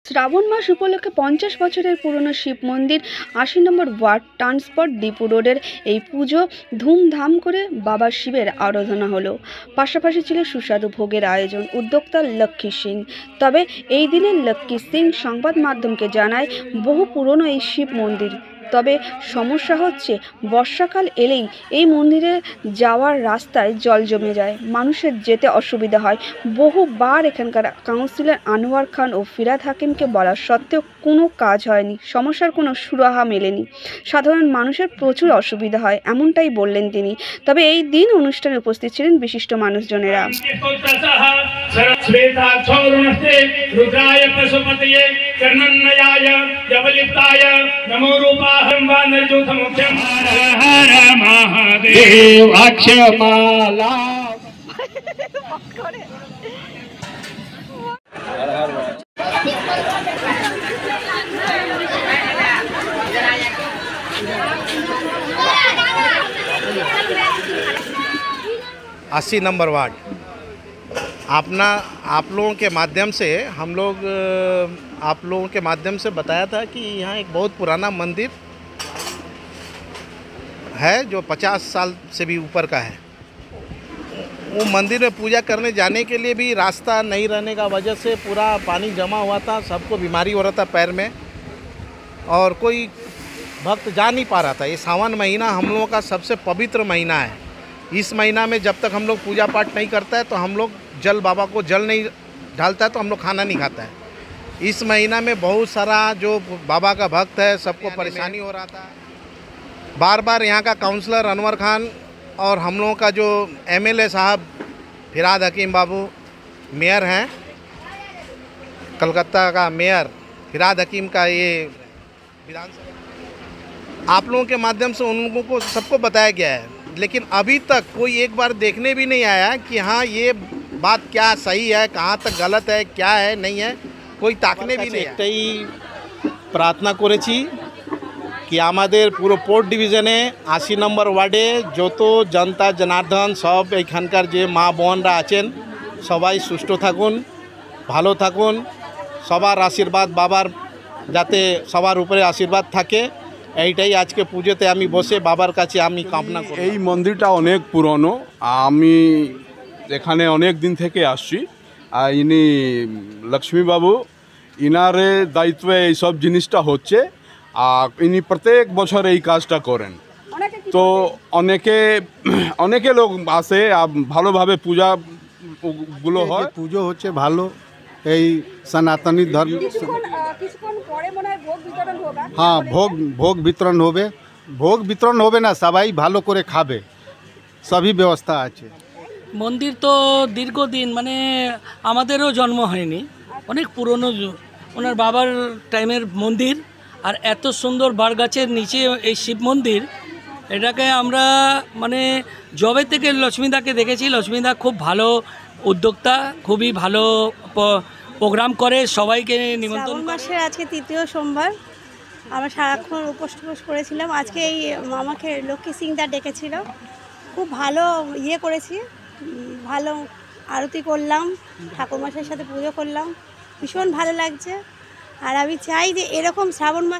শ্রাবণ মাস উপলক্ষে 50 বছরের পুরনো শিব মন্দির 80 নম্বর ওয়ার্ড ট্রান্সপোর্ট ডিপো রোডের এই পুজো ধুমধাম করে বাবা শিবের আরাধনা হলো। পাশাপাশি ছিল সুস্বাদু ভোগের আয়োজন। উদ্যোক্তা লক্ষ্মী সিং। তবে এই দিনে লক্ষ্মী সিং সংবাদ মাধ্যমকে জানায়, বহু পুরনো এই শিব মন্দির, তবে সমস্যা হচ্ছে বর্ষাকাল এলেই এই মন্দিরে যাওয়ার রাস্তায় জল জমে যায়, মানুষের যেতে অসুবিধা হয়। বহুবার এখানকার কাউন্সিলর আনোয়ার খান ও ফিরহাদ হাকিমকে বলা সত্ত্বেও কোনো কাজ হয়নি, সমস্যার কোনো সুরাহা মেলেনি। সাধারণ মানুষের প্রচুর অসুবিধা হয়, এমনটাই বললেন তিনি। তবে এই দিন অনুষ্ঠানে উপস্থিত ছিলেন বিশিষ্ট মানুষজনেরা। महादेव अक्षमाला अस्सी नंबर वार्ड आप लोगों के माध्यम से हम लोग आप लोगों के माध्यम से बताया था कि यहाँ एक बहुत पुराना मंदिर है जो 50 साल से भी ऊपर का है। वो मंदिर में पूजा करने जाने के लिए भी रास्ता नहीं रहने का वजह से पूरा पानी जमा हुआ था, सबको बीमारी हो रहा था पैर में, और कोई भक्त जा नहीं पा रहा था। ये सावन महीना हम लोगों का सबसे पवित्र महीना है। इस महीना में जब तक हम लोग पूजा पाठ नहीं करता है तो हम लोग जल बाबा को जल नहीं ढालता है तो हम लोग खाना नहीं खाता है। इस महीना में बहुत सारा जो बाबा का भक्त है सबको परेशानी हो रहा था। बार बार यहाँ का काउंसलर अनवर खान और हम लोगों का जो एमएलए साहब फिरहाद हकीम बाबू, मेयर हैं कलकत्ता का मेयर फिरहाद हकीम का, ये विधानसभा आप लोगों के माध्यम से उन लोगों को सबको बताया गया है, लेकिन अभी तक कोई एक बार देखने भी नहीं आया कि हाँ ये बात क्या सही है, कहाँ तक गलत है, क्या है नहीं है, कोई ताकने भी नहीं। একটাই প্রার্থনা করেছি কি আমাদের পুরো পোর্ট ডিভিশনে 80 নম্বর ওয়ার্ডে যত জনতা জনার্দন সব এখানকার যে মা বোনরা আছেন সবাই সুস্থ থাকুন, ভালো থাকুন, সবার আশীর্বাদ বাবার যাতে সবার উপরে আশীর্বাদ থাকে, এইটাই আজকে পুজোতে আমি বসে বাবার কাছে আমি কামনা করি। এই মন্দিরটা অনেক পুরনো, আমি এখানে অনেক দিন থেকে আসছি। আর ইনি লক্ষ্মীবাবু, ইনারে দায়িত্বে এইসব জিনিসটা হচ্ছে, আর ইনি প্রত্যেক বছর এই কাজটা করেন। তো অনেকে লোক আসে, ভালোভাবে পূজাগুলো হয়, পুজো হচ্ছে ভালো। এই সনাতনী ধর্ম, হ্যাঁ ভোগ বিতরণ হবে। ভোগ বিতরণ হবে না, সবাই ভালো করে খাবে, সবই ব্যবস্থা আছে। মন্দির তো দীর্ঘদিন, মানে আমাদেরও জন্ম হয়নি, অনেক পুরনো ওনার বাবার টাইমের মন্দির। আর এত সুন্দর বটগাছের নিচে এই শিব মন্দির, এটাকে আমরা মানে জবে থেকে লক্ষ্মীদাকে দেখেছি। লক্ষ্মীদা খুব ভালো উদ্যোক্তা, খুবই ভালো প্রোগ্রাম করে, সবাইকে নিমন্ত্রণ। মাসের আজকে তৃতীয় সোমবার, আমরা সারাক্ষণ উপোস করেছিলাম। আজকে এই আমাকে লক্ষ্মী সিংদা ডেকেছিল, খুব ভালো করেছি, ভালো আরতি করলাম, ঠাকুরমশাইয়ের সাথে পুজো করলাম, ভীষণ ভালো লাগছে। আর আমি চাই যে এরকম শ্রাবণ মাস